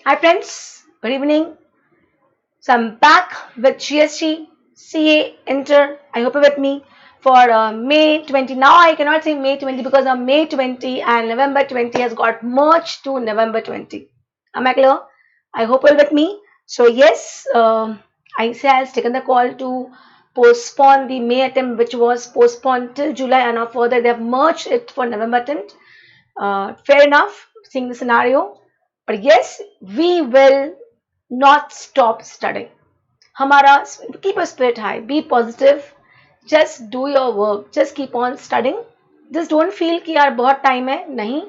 Hi friends, good evening. So I'm back with GST, CA, Inter. I hope you're with me for May 20. Now I cannot say May 20 because May 20 and November 20 has got merged to November 20. Am I clear? I hope you're with me. So yes, ICI has taken the call to postpone the May attempt, which was postponed till July, and now further they have merged it for November attempt. Fair enough, seeing the scenario. But yes, we will not stop studying. हमारा keep your spirit high, be positive, just do your work, just keep on studying. Just don't feel कि यार बहुत time है, नहीं,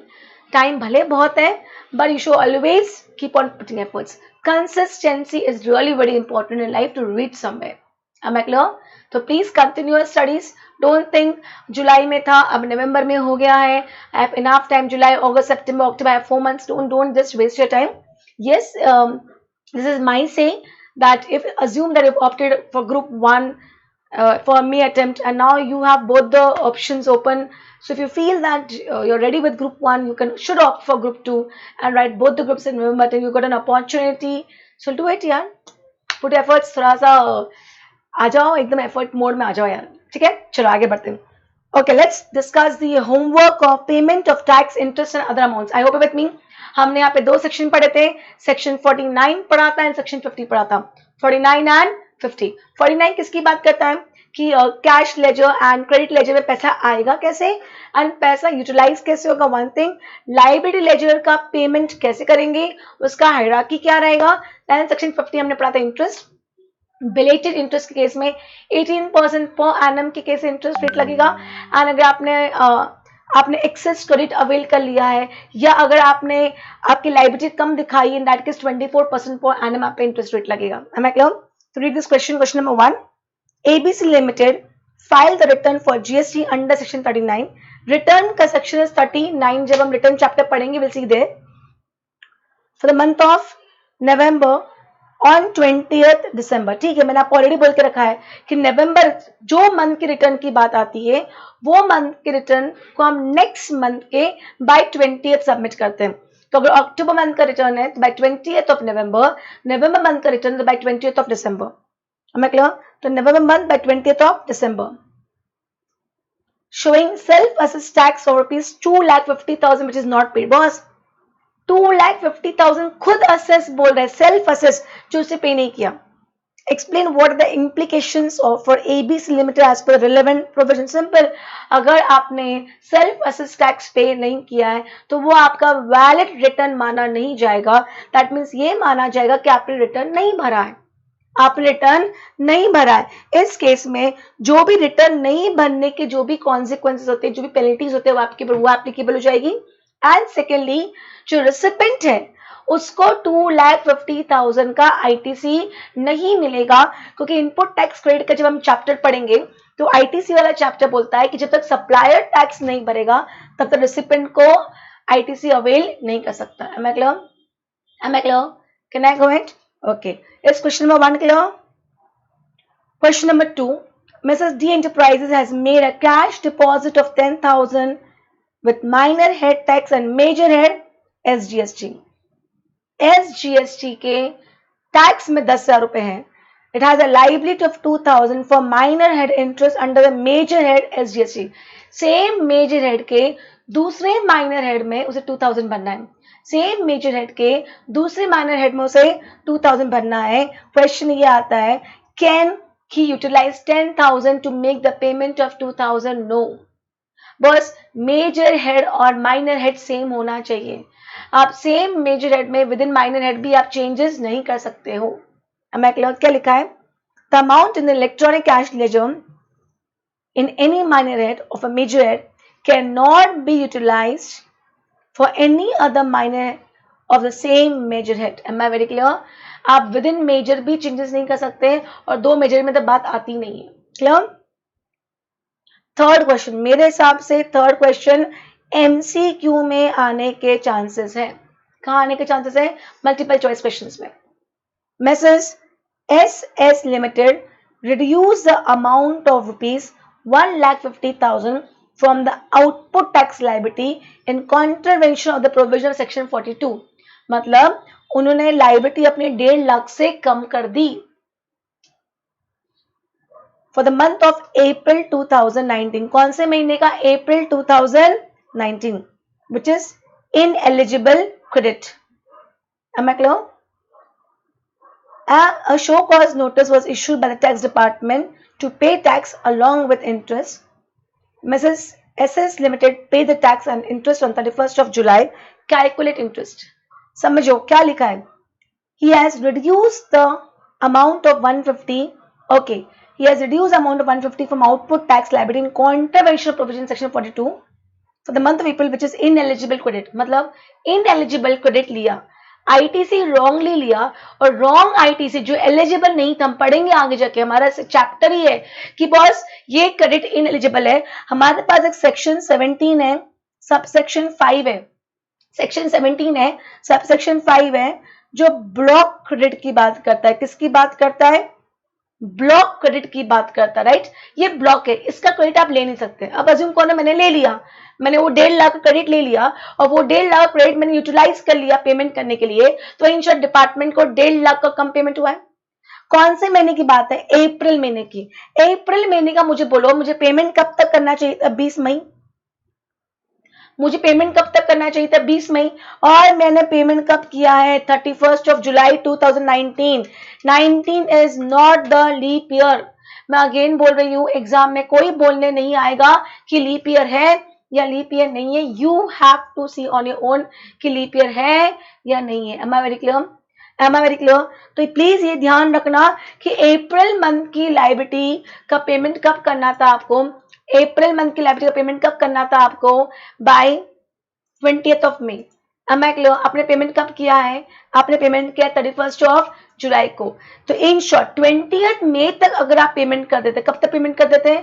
time भले बहुत है, but you should always keep on putting efforts. Consistency is really very important in life to reach somewhere. Am I clear? तो please continue your studies. Don't think जुलाई में था अब नवंबर में हो गया है. I have enough time. जुलाई, अगस्त, सितंबर, अक्टूबर, I have 4 months. Don't just waste your time. Yes, this is my say that if assume that you've opted for group 1 for May attempt, and now you have both the options open. So if you feel that you're ready with group 1, you should opt for group 2 and write both the groups in November. Then you got an opportunity, so do it यार. Put efforts. थोड़ा सा आ जाओ, एकदम effort mode में आ जाओ यार. ठीक है, चलो आगे बढ़ते हैं. Okay, let's discuss the homework of payment of tax, interest and other amounts. I hope with me. हमने यहाँ पे 2 सेक्शन पढ़े थे. सेक्शन 49 पढ़ा था एंड सेक्शन 50 पढ़ा था. 49 एंड 50. 49 किसकी बात करता है कि cash ledger and credit ledger में पैसा आएगा कैसे एंड पैसा यूटिलाइज कैसे होगा. वन थिंग, लाइबिलिटी लेजर का पेमेंट कैसे करेंगे, उसका हायरार्की क्या रहेगा. एंड सेक्शन 50 हमने पढ़ा था इंटरेस्ट. बिलेटेड इंटरेस्ट के केस में 18% पर एनम के केस इंटरेस्ट रेट लगेगा. एंड अगर आपने एक्सेस क्रेडिट अवेल कर लिया है या अगर आपने आपकी लाइबिलिटी कम दिखाई है, इन दैट केस 24% पर एनम आप पे इंटरेस्ट रेट लगेगा. Am I clear? तो read this question. Question number 1. ABC Limited file the return for GST under section 39. Return का सेक्शन इज 39. जब हम रिटर्न चैप्टर पढ़ेंगे will see there for the month of November on 20th December. ठीक है, मैंने आपको already बोल के रखा है कि नवंबर जो मंथ की रिटर्न की बात आती है वो मंथ के रिटर्न को हम नेक्स्ट मंथ के बाय 20th सबमिट करते हैं. तो अगर अक्टूबर मंथ का रिटर्न है तो by 20th of November, November month का रिटर्न तो बाय 20th ऑफ दिसंबर. हमें क्लियर? तो November month by 20th of December. showing self assessed tax of rupees 2,50,000 which is not paid. Boss 2,50,000 खुद assess बोल रहा है, सेल्फ असेस, जो उसे पे नहीं किया. Explain what the implications of for ABC limited as पर रिलेवेंट प्रोविजन. सिंपल, अगर आपने सेल्फ असेस टैक्स पे नहीं किया है तो वो आपका वैलिड रिटर्न माना नहीं जाएगा. दैट मीन्स ये माना जाएगा कि आपने रिटर्न नहीं भरा है, आपने रिटर्न नहीं भरा है. इस केस में जो भी रिटर्न नहीं भरने के जो भी कॉन्सिक्वेंसेस होते हैं, जो भी पेनल्टीज होते हैं, वो एप्लीकेबल हो जाएगी. एंड सेकेंडली, जो रेसिपेंट है उसको 2,50,000 का आईटीसी नहीं मिलेगा, क्योंकि इनपुट टैक्स क्रेडिट का जब हम चैप्टर पढ़ेंगे तो आईटीसी वाला चैप्टर बोलता है कि जब तक सप्लायर टैक्स नहीं भरेगा तब तक रेसिपेंट को आईटीसी अवेल नहीं कर सकता. Am I clear? Am I clear? Can I go ahead? Okay, इस question number 1 clear. Question number 2. Mrs. D Enterprises has made a cash deposit of 10,000 with minor head tax and major head SGST. SGST के tax में 10,000 रुपए हैं. It has a liability of 2,000 for minor head interest under the major head SGST. Same major head के दूसरे minor head में उसे 2,000 भरना है. सेम मेजर हेड के दूसरे माइनर हेड में उसे 2,000 भरना है. क्वेश्चन ये आता है, can he utilize 10,000 to make the payment of 2,000? No. बस मेजर हेड और माइनर हेड सेम होना चाहिए. आप सेम मेजर हेड में विद इन माइनर हेड भी आप चेंजेस नहीं कर सकते हो. Am I clear? क्या लिखा है? The amount in the electronic cash ledger in any minor head of a major head cannot be utilized for any other minor of the same major head. Am I very clear? आप with in major भी changes नहीं कर सकते और दो major में तो बात आती नहीं है. क्लियर? थर्ड क्वेश्चन, मेरे हिसाब से थर्ड क्वेश्चन एमसीक्यू में आने के चांसेस है. कहां आने के चांसेस है? मल्टीपल चॉइस क्वेश्चंस में. Messrs. SS Limited reduce the amount of rupees 1,50,000 from the output tax liability in contravention of the provision of section 42. मतलब उन्होंने लायबिलिटी अपनी 1.5 लाख से कम कर दी for the month of April 2019। कौन से महीने का? April 2019, which is ineligible credit. Am I clear? A show cause notice was issued by the tax department to pay tax along with interest. Mrs. SS Limited pay the tax and interest on 31st of July. Calculate interest. समझो क्या लिखा है? He has reduced the amount of 150. Okay. He has reduced the amount of 150 from output tax liability in contravention of provision section 42 for the month of April, which is ineligible credit. मतलब ineligible credit लिया, ITC wrongly लिया, और wrong ITC जो eligible नहीं था, हम पढ़ेंगे आगे जाके, हमारा चैप्टर ही है कि बॉस ये क्रेडिट इनएलिजिबल है। हमारे पास एक सेक्शन 17 है, सब सेक्शन 5 है, सेक्शन 17 है, सब सेक्शन 5 है, जो ब्लॉक क्रेडिट की बात करता है। किसकी बात करता है? ब्लॉक क्रेडिट की बात करता है, राइट। ये ब्लॉक है, इसका क्रेडिट आप ले नहीं सकते। अब अज्यूम करो मैंने ले लिया, मैंने वो 1.5 लाख क्रेडिट ले लिया, और वो 1.5 लाख क्रेडिट मैंने यूटिलाइज कर लिया पेमेंट करने के लिए, तो इंश्योर डिपार्टमेंट को 1.5 लाख का कम पेमेंट हुआ है। कौन से महीने की बात है? अप्रैल महीने की। अप्रैल महीने का मुझे बोलो, मुझे पेमेंट कब तक करना चाहिए था? 20 मई। मुझे पेमेंट कब तक करना चाहिए था? 20 मई। और मैंने पेमेंट कब किया है? 31st of July 2019। 19 is not the leap year. मैं अगेन बोल रही हूं, एग्जाम में कोई बोलने नहीं आएगा कि लीप ईयर है या लीप ईयर नहीं है। You have to see on your own कि लीप ईयर है या नहीं है। Am I very clear? Am I very clear? तो प्लीज ये ध्यान रखना कि अप्रैल मंथ की लायबिलिटी का पेमेंट कब करना था आपको? अप्रैल मंथ की लायबिलिटी का पेमेंट कब करना था आपको? By 20th of May। Am I clear? आपने पेमेंट कब किया है? आपने पेमेंट किया 31st of July को। तो इन शॉर्ट 20th मई तक अगर आप पेमेंट कर देते, कब तक पेमेंट कर देते?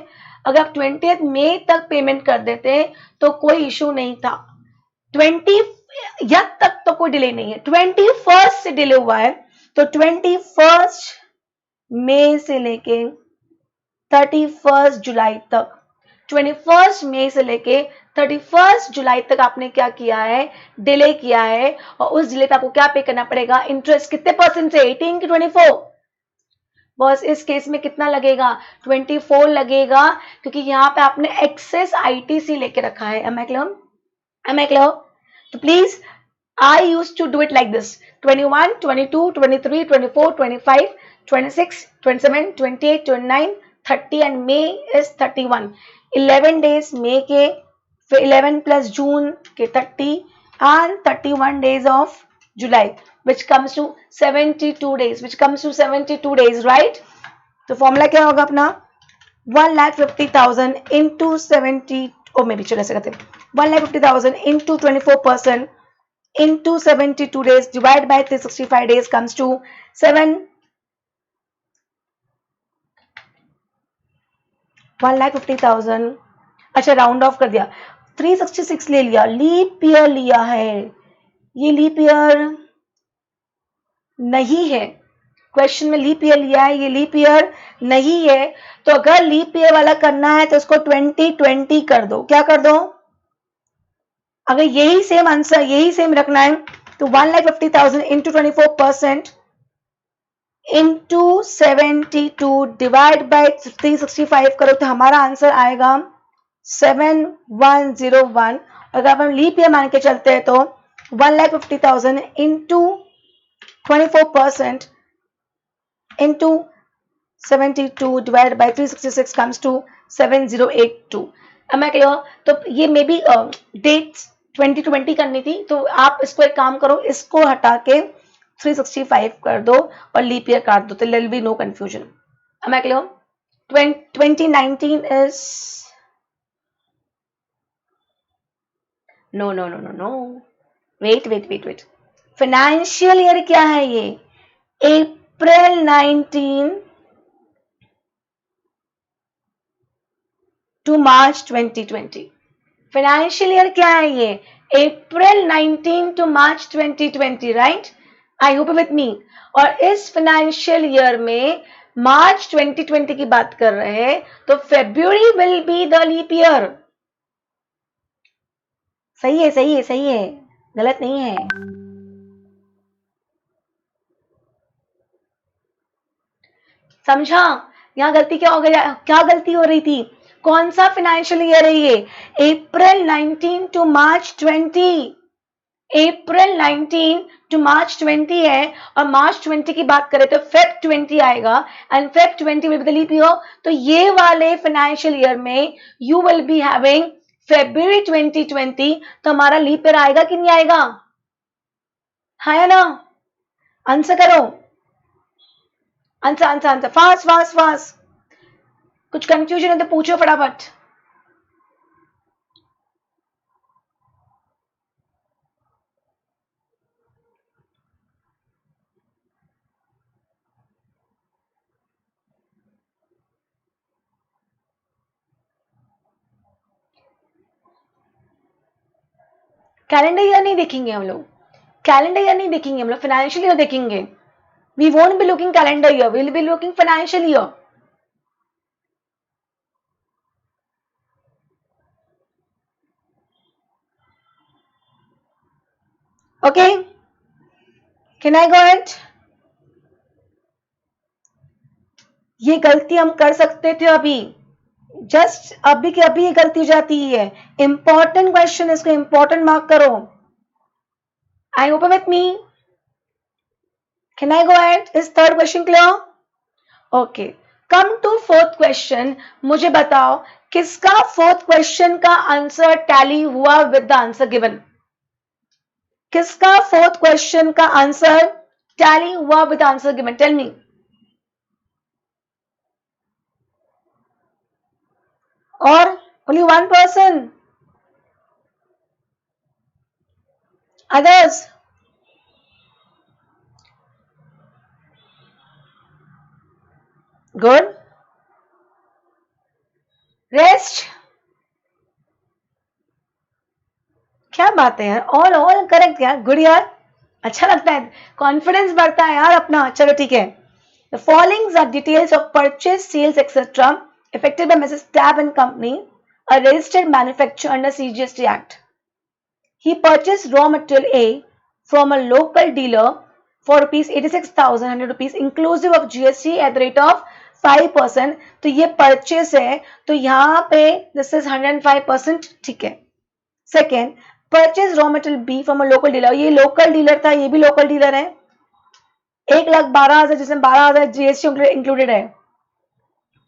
अगर आप 20th मई तक पेमेंट कर देते तो कोई इशू नहीं था। 20th तक तो कोई डिले नहीं है, 21st से डिले हुआ है, तो 21st मई से लेके 31st जुलाई तक, 21st मई से लेके 31st जुलाई तक आपने क्या किया है? डिले किया है, और उस डिले पे आपको क्या पे करना पड़ेगा? इंटरेस्ट। कितने परसेंट से? 18 की 24? बस इस केस में कितना लगेगा? 24 लगेगा, क्योंकि यहाँ पे आपने एक्सेस आईटीसी लेके रखा है। Am I clear? Am I clear? तो please, I used to do it like this: 21, 22, 23, 24, 25, 26, 27, 28, 29, 30 and May is 31. 11 days May के, फिर 11 plus June के 30 and 31 days of July, which comes to 72 days, which comes to 72 days, right? तो formula क्या होगा अपना? 1,50,000 into 70, ओ मे भी चलो ऐसे करते हैं, 1,50,000 into 24% into 72 days divided by 365 days comes to 1,50,000। अच्छा राउंड ऑफ कर दिया, 366 ले लिया, लीप ईयर लिया है, ये लीप ईयर नहीं है। क्वेश्चन में लीप ईयर लिया है, ये लीप ईयर नहीं है। तो अगर लीप ईयर वाला करना है तो इसको 2020 कर दो। क्या कर दो? अगर यही सेम आंसर, यही सेम रखना है तो 1,50,000 into 24% into 72 डिवाइड बाय 365 करो तो हमारा आंसर आएगा 7101। अगर हम लीप ईयर मान के चलते हैं तो 1,50,000 into 24% into 72 divided by 366 comes to 7082। Am I clear? तो ये मे बी डेट्स 2020 करनी थी, तो आप इसको एक काम करो, इसको हटा के 365 कर दो और लीप ईयर काट दो, तो there will be no confusion। Am I clear? 2019 is no। Wait। Financial year क्या है ये? अप्रैल 19 to March 2020। फाइनेंशियल ईयर क्या है ये? अप्रैल 19 to March 2020, right? I hope with me. और इस फाइनेंशियल ईयर में मार्च 2020 की बात कर रहे हैं, तो February will be the leap year. सही है, गलत नहीं है। समझा? यहाँ गलती क्या हो गया, क्या गलती हो रही थी? कौन सा फाइनेंशियल ईयर है ये? अप्रैल 19 टू मार्च 20, अप्रैल 19 टू मार्च 20 है, और मार्च 20 की बात करें तो फेब 20 आएगा, and Feb 20 will be the leap year. तो ये वाले फाइनेंशियल ईयर में you will be having February 2020, तो हमारा लीप ईयर आएगा कि नहीं आएगा? हाँ या ना? आंसर करो, answer answer answer, fast fast fast. कुछ कंफ्यूजन है तो पूछो फटाफट। कैलेंडर ईयर नहीं देखेंगे हम लोग, कैलेंडर ईयर नहीं देखेंगे हम लोग, फाइनेंशियल ईयर देखेंगे। We won't be looking calendar year, we will be looking financial year. Okay, can I go ahead? ये गलती हम कर सकते थे अभी, जस्ट अभी की अभी ये गलती हो जाती है। इंपॉर्टेंट क्वेश्चन, इसको इंपॉर्टेंट मार्क करो। I open with me, can I go ahead? Is third question clear? Okay, come to fourth question. मुझे बताओ किसका फोर्थ क्वेश्चन का आंसर टैली हुआ विद द आंसर गिवन? किसका फोर्थ क्वेश्चन का answer tally हुआ with answer given? Tell me. और only one person, others? Good. Rest. क्या बात है यार, ऑल करेक्ट यार, गुड यार, अच्छा लगता है, कॉन्फिडेंस बढ़ता है यार अपना। चलो ठीक है। The following are details of purchase, sales, etc. effected by Mrs. Tab and Company, a registered manufacturer under CGST Act. He purchased raw material A from a local dealer for rupees 86,100 rupees inclusive of GST at the rate of 5%. तो ये purchase है, तो यहाँ पे this is 105%, ठीक है। Second, purchase raw material B from a local dealer, ये local dealer था, ये भी local dealer है। 1,12,000 जिसमें 12,000 GST इंक्लूडेड है।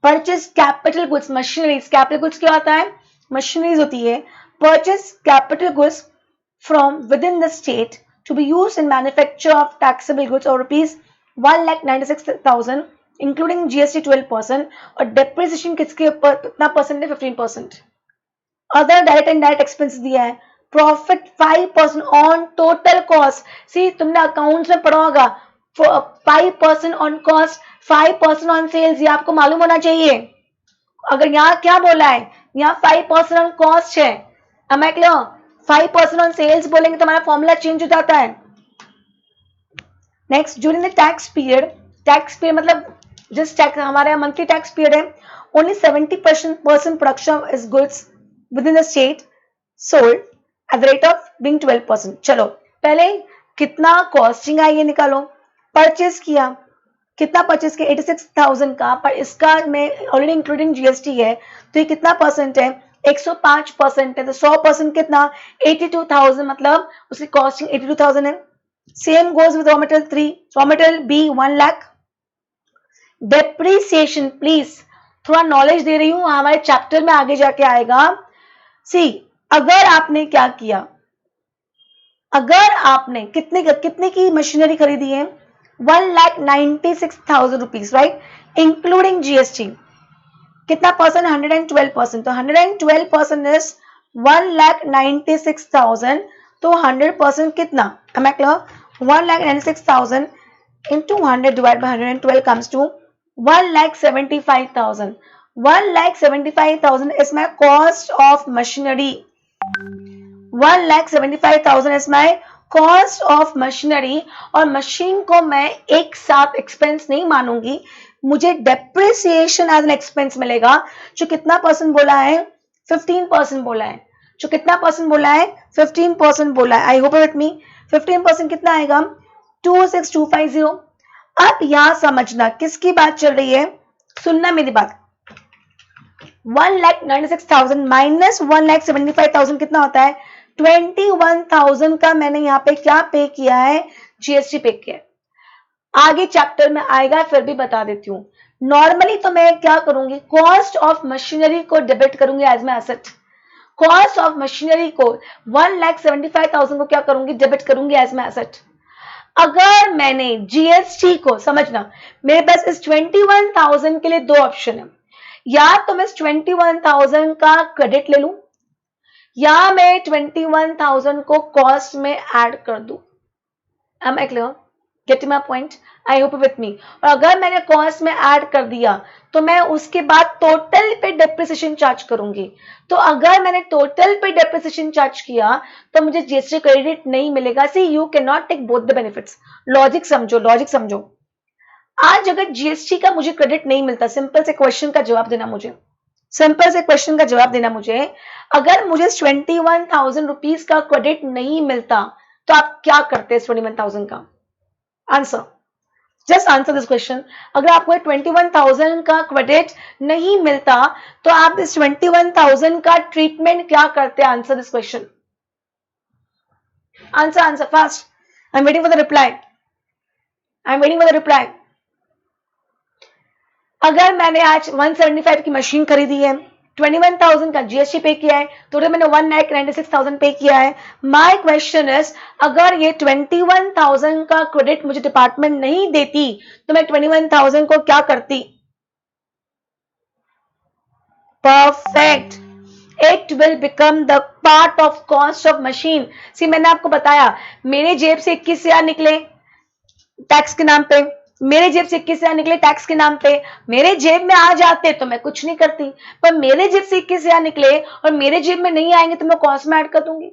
Purchase capital goods, machineries, capital goods क्या होता है? मशीनरीज होती है। Purchase capital goods from within the state to be used in manufacture of taxable goods और रुपीज 1,96,000 इंक्लूडिंग GST 12%, और डेप्रिसिएशन किसके ऊपर कितना परसेंट है? 15%। Other direct and direct expense दिया है, प्रॉफिट 5% ऑन टोटल कॉस्ट। सी तुमने अकाउंट्स में पढ़ा होगा, 5% ऑन कॉस्ट, 5% ऑन सेल्स, ये आपको मालूम होना चाहिए। अगर यहाँ क्या बोला है, यहाँ 5% ऑन कॉस्ट है, am I clear? 5% on sales बोलेंगे तो हमारा फॉर्मूला चेंज हो जाता है। Next, during the tax period, tax period मतलब जिस टैक्स हमारे यहाँ मंथली टैक्स पीरियड है, only 70% production is goods within the state sold at the rate of being 12%। चलो पहले कितना कॉस्टिंग आई ये निकालो। परचेज किया, कितना परचेज किया? 86,000 का, पर इसका में ऑलरेडी इंक्लूडिंग GST है, तो ये कितना परसेंट है? 105% है, तो 100% कितना? 82,000, मतलब उसकी कॉस्टिंग 82,000 है। Same goes with raw material 3, raw material B 1 lakh. Depreciation, please थोड़ा नॉलेज दे रही हूं, हमारे चैप्टर में आगे जाके आएगा। सी अगर आपने क्या किया, अगर आपने कितने की मशीनरी खरीदी है? 1,96,000 रुपीज, राइट, इंक्लूडिंग GST। कितना परसेंट? 112%। तो 112% इज 1,96,000, तो 100% कितना? am I clear? 1,96,000 into 100 divided by 112 comes to 1,75,000. 1,75,000 is my cost of machinery. 1,75,000 is my cost of machinery, और मशीन को मैं एक साथ एक्सपेंस नहीं मानूंगी, मुझे डेप्रिसिएशन एज एन एक्सपेंस मिलेगा, जो कितना परसेंट बोला है? 15% बोला है। जो कितना परसेंट बोला है? 15% बोला है। आई होप विथ मी, 15% कितना आएगा? 26,250। अब यहां समझना किसकी बात चल रही है, सुनना मेरी बात। 1,96,000 माइनस 1,75,000 कितना होता है, 21,000 का मैंने यहाँ पे क्या पे किया है, जीएसटी पे किया है। आगे चैप्टर में आएगा, फिर भी बता देती हूँ। नॉर्मली तो मैं क्या करूंगी, कॉस्ट ऑफ मशीनरी को डेबिट करूंगी as my asset. Cost of machinery को 1,75,000 को क्या करूंगी, डेबिट करूंगी एज माई एसेट। अगर मैंने जीएसटी को, समझना मेरे पास इस 21,000 के लिए दो ऑप्शन है, या तो मैं इस 21,000 का क्रेडिट ले लूं, या मैं 21,000 को कॉस्ट में ऐड कर दूं। Am I clear? Getting my point? I hope with me. और अगर मैंने कॉस्ट में ऐड कर दिया तो मैं उसके बाद टोटल पे डेप्रिसिएशन चार्ज करूंगी। तो अगर मैंने टोटल पे डेप्रिसिएशन चार्ज किया तो मुझे जीएसटी क्रेडिट नहीं मिलेगा। See you can not take both the benefits. Logic समझो, लॉजिक समझो। आज अगर जीएसटी का मुझे क्रेडिट नहीं मिलता, सिंपल से क्वेश्चन का जवाब देना मुझे, सिंपल से क्वेश्चन का जवाब देना मुझे, अगर मुझे 21,000 रुपीज का क्रेडिट नहीं मिलता तो आप क्या करते हैं 21,000 का? Answer, just answer this question. अगर आपको 21,000 का क्रेडिट नहीं मिलता तो आप इस 21,000 का ट्रीटमेंट क्या करते हैं? Answer this question, answer, answer fast. I am waiting for the reply, I am waiting for the reply. अगर मैंने आज 175 की मशीन खरीदी है, 21,000 का जीएसटी पे किया है, तो मैंने 1,96,000 पे किया है। माय क्वेश्चन इज, अगर ये 21,000 का क्रेडिट मुझे डिपार्टमेंट नहीं देती तो मैं 21,000 को क्या करती? Perfect, it will become the part of cost of machine. See मैंने आपको बताया, मेरे जेब से 21,000 निकले टैक्स के नाम पे, मेरे जेब से 21,000 निकले टैक्स के नाम पे, मेरे जेब में आ जाते तो मैं कुछ नहीं करती, पर मेरे जेब से 21,000 निकले और मेरे जेब में नहीं आएंगे तो मैं कॉस्ट में ऐड कर दूंगी।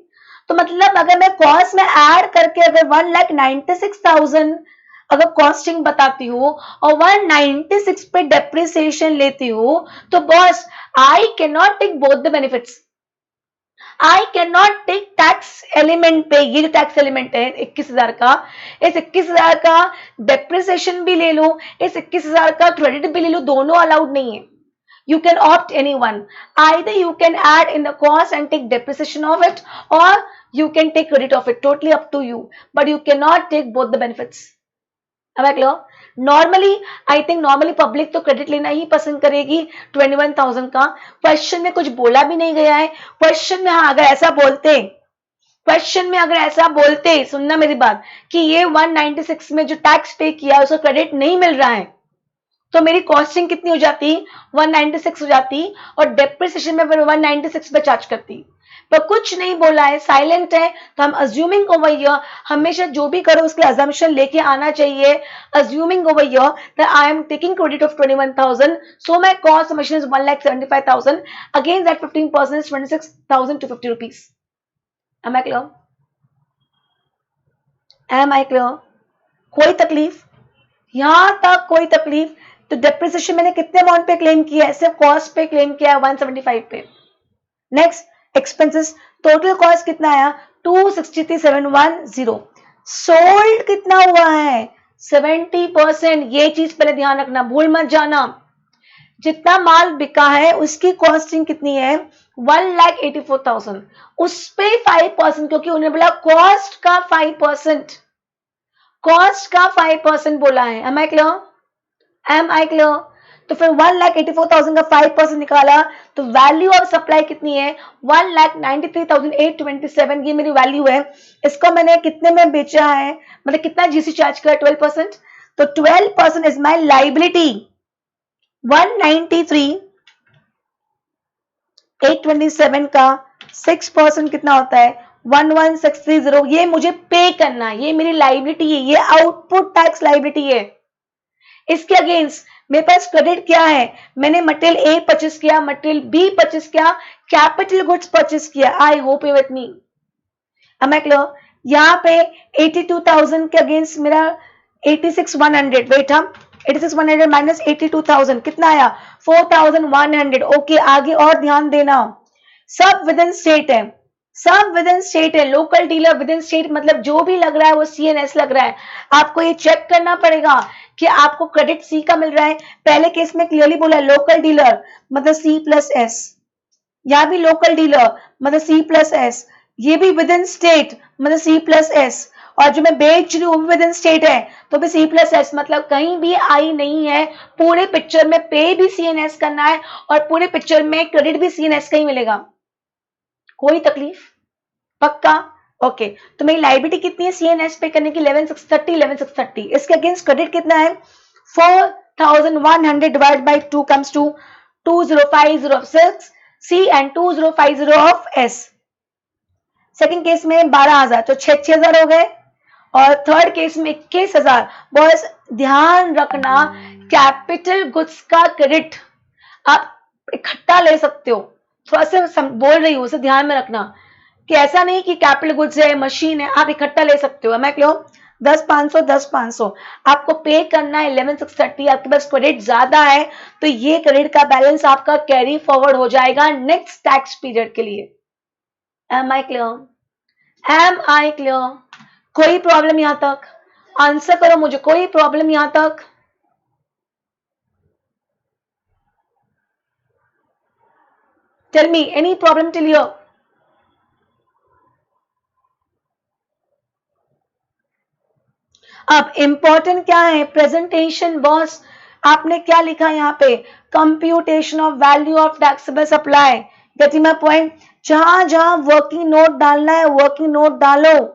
तो मतलब अगर मैं कॉस्ट में ऐड करके अगर 1,96,000 अगर कॉस्टिंग बताती हूँ और 196 पे डेप्रिसिएशन लेती हूँ, तो boss I can not take both the benefits. I can not take tax element पे, ये जो टैक्स एलिमेंट है 21,000 का, इस 21,000 का डेप्रिसिएशन भी ले लो, इस 21,000 का क्रेडिट भी ले लो, दोनों अलाउड नहीं है। You can opt any one. Either you can add in the cost and take depreciation of it, or you can take credit of it. Totally up to you. But you cannot take both the benefits. Am I clear? Normally I think normally public तो credit लेना ही पसंद करेगी 21,000 का। Question में कुछ बोला भी नहीं गया है। क्वेश्चन में हाँ, अगर ऐसा बोलते, क्वेश्चन में अगर ऐसा बोलते, सुनना मेरी बात, कि ये 196 में जो टैक्स पे किया उसका क्रेडिट नहीं मिल रहा है, तो मेरी कॉस्टिंग कितनी हो जाती? 196 हो जाती, और डेप्रिसिएशन में 196 पे चार्ज करती। पर कुछ नहीं बोला है, साइलेंट है, तो हम अज्यूमिंग ओवर हियर, हमेशा जो भी करो उसके अजम्पशन लेके आना चाहिए। Assuming over here that I am taking credit of 21,000, so my cost machine is 1,75,000, against that 15% is 26,250 rupees. Am I clear? Am I clear? कोई तकलीफ? यहां तक कोई तकलीफ? तो डेप्रिसिएशन मैंने कितने अमाउंट पे क्लेम किया है? सिर्फ कॉस्ट पे क्लेम किया है 175 पे। नेक्स्ट एक्सपेंसेस, टोटल कॉस्ट कितना आया? 263,710। सोल्ड कितना हुआ है? 70%। ये चीज पहले ध्यान रखना, भूल मत जाना। जितना माल बिका है उसकी कॉस्टिंग कितनी है? 1,84,000। उस पे 5%, क्योंकि उन्होंने बोला कॉस्ट का 5%, कॉस्ट का 5% बोला है। Am I clear? Am I clear? तो फिर 1,84,000 का 5% निकाला तो वैल्यू ऑफ सप्लाई कितनी है? 1,93,827। ये मेरी वैल्यू है। इसको मैंने कितने में बेचा है, मतलब कितना जीएसटी चार्ज किया? 12%। तो 12% इज माई लाइबिलिटी। 193,827 का 6% कितना होता है? 11,630। ये मुझे पे करना है, ये मेरी लाइबिलिटी है, ये आउटपुट टैक्स लाइबिलिटी है। इसके अगेंस्ट मेरे पास क्रेडिट क्या है? मैंने मटेरियल ए परचेस किया, मटेरियल बी परचेस किया, कैपिटल गुड्स परचेस किया। I hope you with me. Am I clear? यहाँ पे 82,000 के अगेंस्ट मेरा 86,100, वेट हम 86,100 माइनस 82,000 कितना आया? 4,100। ओके, आगे और ध्यान देना, सब विद इन स्टेट है, सब विद इन स्टेट है। Local dealer with in state मतलब जो भी लग रहा है वो सीएनएस लग रहा है। आपको ये चेक करना पड़ेगा कि आपको क्रेडिट सी का मिल रहा है। पहले केस में क्लियरली बोला है लोकल डीलर मतलब सी प्लस एस, यहाँ भी लोकल डीलर मतलब सी प्लस एस, ये भी विद इन स्टेट मतलब सी प्लस एस, और जो मैं बेच रही हूँ वो भी विद इन स्टेट है तो भी सी प्लस एस, मतलब कहीं भी आई नहीं है। पूरे पिक्चर में पे भी सी एन एस करना है और पूरे पिक्चर में क्रेडिट भी सी एन एस का ही मिलेगा। कोई तकलीफ? पक्का? ओके तो मेरी लाइबिलिटी कितनी है सी एन एस पे करने की? 11,630, 11,630। इसके अगेंस्ट क्रेडिट कितना है? 4,100 divide by 2 comes to 2,050 of 6 C and 2,050 of S. Second case में 12,000 तो 6,000 हो गए, और थर्ड केस में 21,000। बॉयज ध्यान रखना कैपिटल गुड्स का क्रेडिट आप इकट्ठा ले सकते हो, थोड़ा सा बोल रही हूँ उसे ध्यान में रखना कि ऐसा नहीं कि कैपिटल गुड्स है मशीन है आप इकट्ठा ले सकते हो। मैं क्यों 10,500 10,500 आपको पे करना है 11,630, आपके पास क्रेडिट ज्यादा है तो ये क्रेडिट का बैलेंस आपका कैरी फॉरवर्ड हो जाएगा नेक्स्ट टैक्स पीरियड के लिए। Am I clear? Am I clear? कोई प्रॉब्लम यहां तक? आंसर करो मुझे, कोई प्रॉब्लम यहां तक? Tell me any problem till here? अब इंपॉर्टेंट क्या है? Presentation boss. आपने क्या लिखा यहाँ पे? Computation of value of taxable supply. Getting my point? जहां जहां वर्किंग नोट डालना है वर्किंग नोट डालो।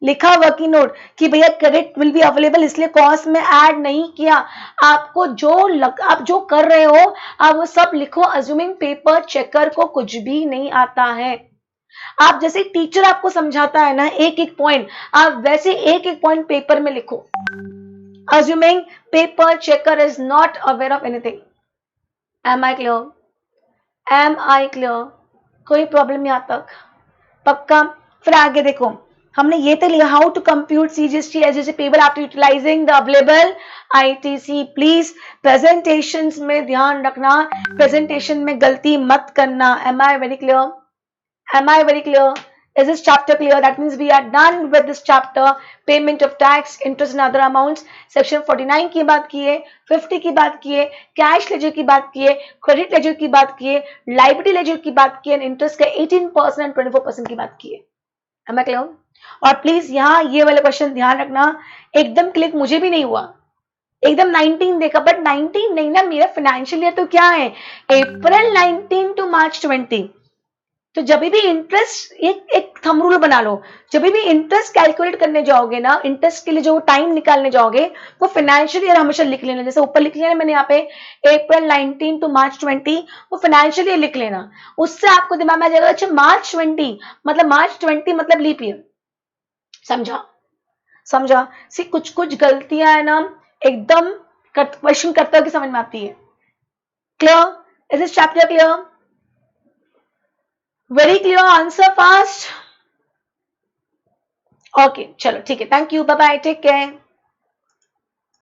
लिखा वर्किंग नोट कि भैया क्रेडिट विल बी अवेलेबल, इसलिए कॉस्ट में ऐड नहीं किया। आपको आप जो कर रहे हो आप वो सब लिखो। अज्यूमिंग पेपर चेकर को कुछ भी नहीं आता है। आप जैसे टीचर आपको समझाता है ना एक एक पॉइंट, आप वैसे एक एक पॉइंट पेपर में लिखो। Assuming paper checker is not aware of anything. Am I clear? Am I clear? कोई प्रॉब्लम यहां तक? पक्का? फिर आगे देखो, हमने ये तो लिया how to compute CGST as a payable after utilising the available ITC. Please presentations में ध्यान रखना, प्रेजेंटेशन में गलती मत करना। Am I very clear? Am I very clear? Is this chapter clear? That means we are done with this chapter. Payment of tax, interest and other amounts. Section 49 की बात की है, 50 की बात की है, कैश लेजर की बात की है, क्रेडिट लेजर की बात की है, लाइबिलिटी लेजर की बात की है, इंटरेस्ट का 18% एंड 24% की बात की है। Am I clear? और प्लीज यहाँ ये वाले क्वेश्चन ध्यान रखना, एकदम क्लिक मुझे भी नहीं हुआ, एकदम 19 देखा बट 19 नहीं ना, मेरा फाइनेंशियल ईयर तो क्या है अप्रैल 19 टू मार्च 20। तो जब भी इंटरेस्ट एक थंब रूल बना लो, जब भी इंटरेस्ट कैलकुलेट करने जाओगे ना, इंटरेस्ट के लिए जो टाइम निकालने जाओगे वो फाइनेंशियल ईयर हमेशा लिख लेना। जैसे ऊपर लिख लेना मैंने यहाँ पे अप्रैल 19 टू मार्च 20, वो फाइनेंशियल ईयर लिख लेना। उससे आपको दिमाग में आ जाएगा अच्छा मार्च 20 मतलब मार्च 20 मतलब लीप ईयर। समझा? समझा? सी कुछ कुछ गलतियां है ना एकदम क्वेश्चन करते हुए समझ में आती है। Clear? Is this chapter clear? Very clear? Answer fast. Okay चलो ठीक है, thank you, bye bye, take care.